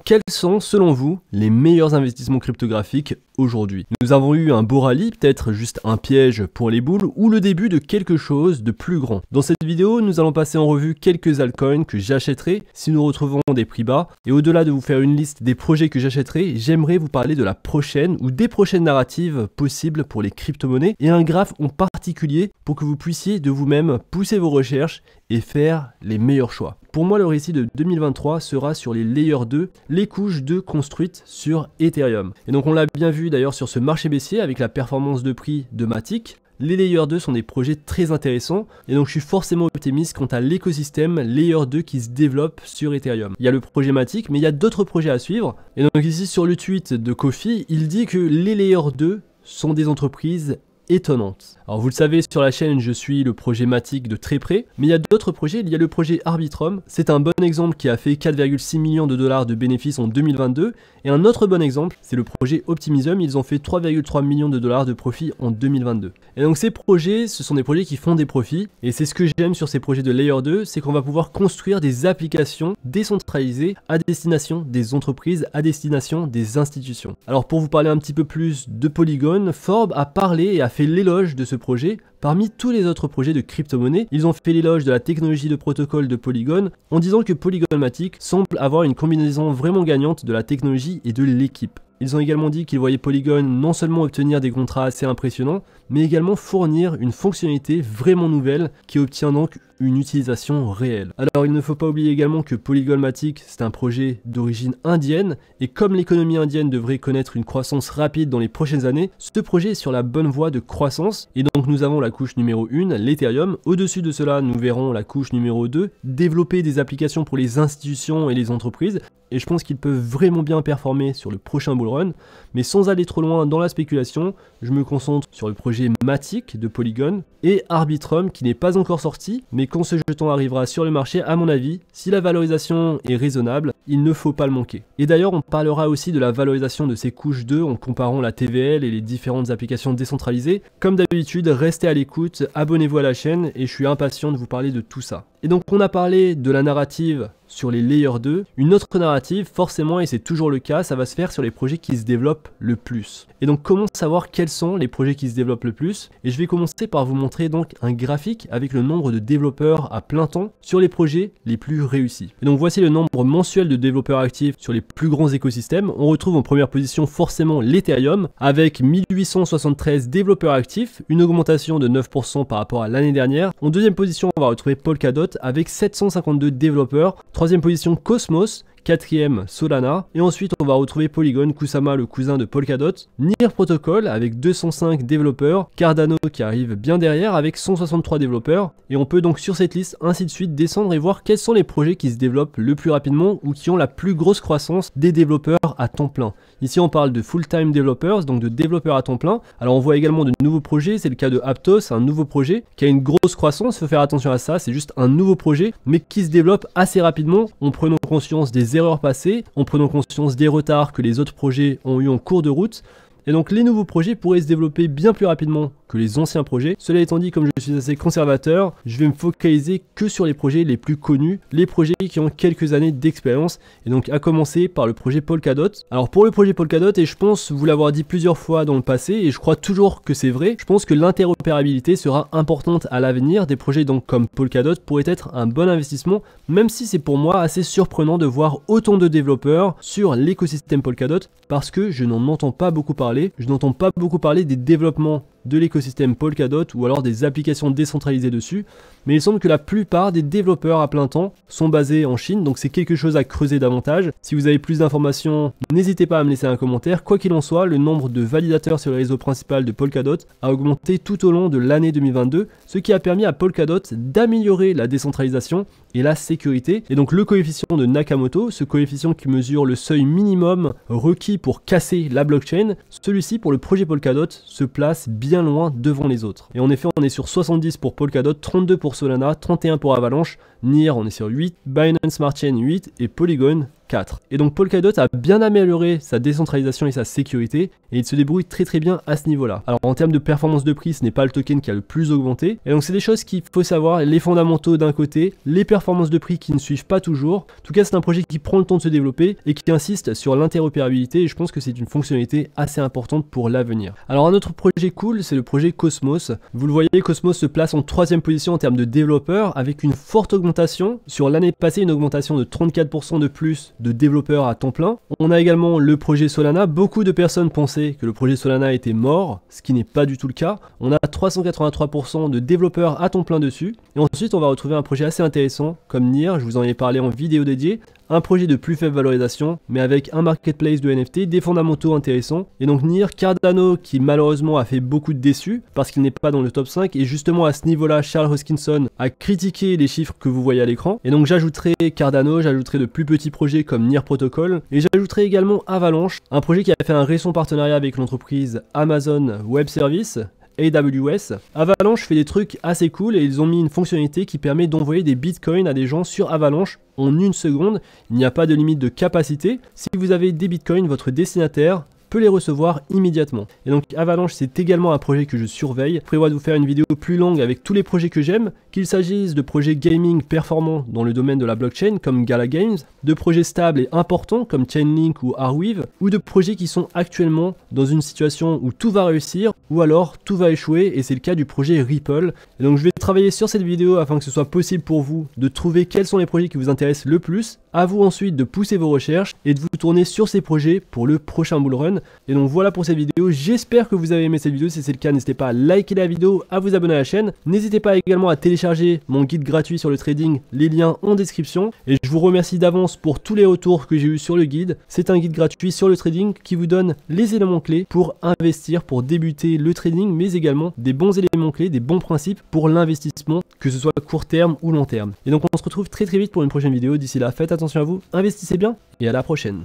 quels sont, selon vous, les meilleurs investissements cryptographiques aujourd'hui? Nous avons eu un beau rallye, peut-être juste un piège pour les boules, ou le début de quelque chose de plus grand. Dans cette vidéo, nous allons passer en revue quelques altcoins que j'achèterai si nous retrouvons des prix bas. Et au-delà de vous faire une liste des projets que j'achèterai, j'aimerais vous parler de la prochaine ou des prochaines narratives possibles pour les crypto-monnaies et un graphe en particulier pour que vous puissiez de vous-même pousser vos recherches et faire les meilleurs choix. Pour moi, le récit de 2023 sera sur les Layer 2, les couches 2 construites sur Ethereum. Et donc on l'a bien vu d'ailleurs sur ce marché baissier avec la performance de prix de Matic. Les Layer 2 sont des projets très intéressants et donc je suis forcément optimiste quant à l'écosystème Layer 2 qui se développe sur Ethereum. Il y a le projet Matic, mais il y a d'autres projets à suivre. Et donc ici sur le tweet de Kofi, il dit que les Layer 2 sont des entreprises étonnante. Alors vous le savez, sur la chaîne je suis le projet Matic de très près, mais il y a d'autres projets. Il y a le projet Arbitrum, c'est un bon exemple qui a fait 4,6 millions de dollars de bénéfices en 2022, et un autre bon exemple c'est le projet Optimism, ils ont fait 3,3 millions de dollars de profit en 2022. Et donc ces projets, ce sont des projets qui font des profits, et c'est ce que j'aime sur ces projets de Layer 2, c'est qu'on va pouvoir construire des applications décentralisées à destination des entreprises, à destination des institutions. Alors pour vous parler un petit peu plus de Polygon, Forbes a parlé et a fait l'éloge de ce projet. Parmi tous les autres projets de crypto-monnaie, ils ont fait l'éloge de la technologie de protocole de Polygon en disant que Polygon Matic semble avoir une combinaison vraiment gagnante de la technologie et de l'équipe. Ils ont également dit qu'ils voyaient Polygon non seulement obtenir des contrats assez impressionnants, mais également fournir une fonctionnalité vraiment nouvelle qui obtient donc une utilisation réelle. Alors il ne faut pas oublier également que Polygon Matic c'est un projet d'origine indienne et comme l'économie indienne devrait connaître une croissance rapide dans les prochaines années, ce projet est sur la bonne voie de croissance et donc nous avons la couche numéro 1, l'Ethereum. Au-dessus de cela, nous verrons la couche numéro 2, développer des applications pour les institutions et les entreprises. Et je pense qu'ils peuvent vraiment bien performer sur le prochain bull run. Mais sans aller trop loin dans la spéculation, je me concentre sur le projet Matic de Polygon et Arbitrum qui n'est pas encore sorti, mais quand ce jeton arrivera sur le marché, à mon avis, si la valorisation est raisonnable, il ne faut pas le manquer. Et d'ailleurs, on parlera aussi de la valorisation de ces couches 2 en comparant la TVL et les différentes applications décentralisées. Comme d'habitude, restez à l'écoute, abonnez-vous à la chaîne et je suis impatient de vous parler de tout ça. Et donc on a parlé de la narrative sur les Layer 2. Une autre narrative, forcément, et c'est toujours le cas, ça va se faire sur les projets qui se développent le plus. Et donc comment savoir quels sont les projets qui se développent le plus? Et je vais commencer par vous montrer donc un graphique avec le nombre de développeurs à plein temps sur les projets les plus réussis. Et donc voici le nombre mensuel de développeurs actifs sur les plus grands écosystèmes. On retrouve en première position forcément l'Ethereum avec 1873 développeurs actifs, une augmentation de 9% par rapport à l'année dernière. En deuxième position, on va retrouver Polkadot avec 752 développeurs. Troisième position, Cosmos. Quatrième, Solana. Et ensuite, on va retrouver Polygon, Kusama, le cousin de Polkadot. Near Protocol avec 205 développeurs. Cardano qui arrive bien derrière avec 163 développeurs. Et on peut donc sur cette liste ainsi de suite descendre et voir quels sont les projets qui se développent le plus rapidement ou qui ont la plus grosse croissance des développeurs à temps plein. Ici, on parle de full-time developers, donc de développeurs à temps plein. Alors, on voit également de nouveaux projets. C'est le cas de Aptos, un nouveau projet qui a une grosse croissance. Il faut faire attention à ça. C'est juste un nouveau projet, mais qui se développe assez rapidement en prenant conscience des erreurs passées, en prenant conscience des retards que les autres projets ont eu en cours de route. Et donc les nouveaux projets pourraient se développer bien plus rapidement que les anciens projets. Cela étant dit, comme je suis assez conservateur, je vais me focaliser que sur les projets les plus connus, les projets qui ont quelques années d'expérience, et donc à commencer par le projet Polkadot. Alors pour le projet Polkadot, et je pense vous l'avoir dit plusieurs fois dans le passé, et je crois toujours que c'est vrai, je pense que l'interopérabilité sera importante à l'avenir. Des projets donc comme Polkadot pourraient être un bon investissement, même si c'est pour moi assez surprenant de voir autant de développeurs sur l'écosystème Polkadot, parce que je n'en entends pas beaucoup parler. Je n'entends pas beaucoup parler des développements de l'écosystème Polkadot ou alors des applications décentralisées dessus, mais il semble que la plupart des développeurs à plein temps sont basés en Chine, donc c'est quelque chose à creuser davantage. Si vous avez plus d'informations, n'hésitez pas à me laisser un commentaire. Quoi qu'il en soit, le nombre de validateurs sur le réseau principal de Polkadot a augmenté tout au long de l'année 2022, ce qui a permis à Polkadot d'améliorer la décentralisation et la sécurité. Et donc le coefficient de Nakamoto, ce coefficient qui mesure le seuil minimum requis pour casser la blockchain, celui-ci pour le projet Polkadot se place bien loin devant les autres. Et en effet, on est sur 70 pour Polkadot, 32 pour Solana, 31 pour Avalanche, Near on est sur 8, Binance Smart Chain 8 et Polygon 4. Et donc Polkadot a bien amélioré sa décentralisation et sa sécurité, et il se débrouille très bien à ce niveau-là. Alors en termes de performance de prix, ce n'est pas le token qui a le plus augmenté, et donc c'est des choses qu'il faut savoir, les fondamentaux d'un côté, les performances de prix qui ne suivent pas toujours. En tout cas, c'est un projet qui prend le temps de se développer et qui insiste sur l'interopérabilité, et je pense que c'est une fonctionnalité assez importante pour l'avenir. Alors un autre projet cool, c'est le projet Cosmos. Vous le voyez, Cosmos se place en 3e position en termes de développeurs, avec une forte augmentation. Sur l'année passée, une augmentation de 34% de plus de développeurs à temps plein. On a également le projet Solana. Beaucoup de personnes pensaient que le projet Solana était mort, ce qui n'est pas du tout le cas. On a 383% de développeurs à temps plein dessus. Et ensuite, on va retrouver un projet assez intéressant comme NEAR, je vous en ai parlé en vidéo dédiée. Un projet de plus faible valorisation, mais avec un marketplace de NFT, des fondamentaux intéressants. Et donc NEAR, Cardano, qui malheureusement a fait beaucoup de déçus, parce qu'il n'est pas dans le top 5, et justement à ce niveau-là, Charles Hoskinson a critiqué les chiffres que vous voyez à l'écran. Et donc j'ajouterai Cardano, j'ajouterai de plus petits projets comme NEAR Protocol, et j'ajouterai également Avalanche, un projet qui a fait un récent partenariat avec l'entreprise Amazon Web Services, AWS. Avalanche fait des trucs assez cool et ils ont mis une fonctionnalité qui permet d'envoyer des bitcoins à des gens sur Avalanche en 1 seconde. Il n'y a pas de limite de capacité. Si vous avez des bitcoins, votre destinataire peut les recevoir immédiatement. Et donc Avalanche, c'est également un projet que je surveille. Je prévois de vous faire une vidéo plus longue avec tous les projets que j'aime, qu'il s'agisse de projets gaming performants dans le domaine de la blockchain comme Gala Games, de projets stables et importants comme Chainlink ou Arweave, ou de projets qui sont actuellement dans une situation où tout va réussir ou alors tout va échouer, et c'est le cas du projet Ripple. Et donc je vais travailler sur cette vidéo afin que ce soit possible pour vous de trouver quels sont les projets qui vous intéressent le plus, à vous ensuite de pousser vos recherches et de vous tourner sur ces projets pour le prochain bull run. Et donc voilà pour cette vidéo, j'espère que vous avez aimé cette vidéo. Si c'est le cas, n'hésitez pas à liker la vidéo, à vous abonner à la chaîne. N'hésitez pas également à télécharger mon guide gratuit sur le trading, les liens en description. Et je vous remercie d'avance pour tous les retours que j'ai eu sur le guide. C'est un guide gratuit sur le trading qui vous donne les éléments clés pour investir, pour débuter le trading, mais également des bons éléments clés, des bons principes pour l'investissement, que ce soit court terme ou long terme. Et donc on se retrouve très vite pour une prochaine vidéo. D'ici là, faites attention à vous, investissez bien et à la prochaine.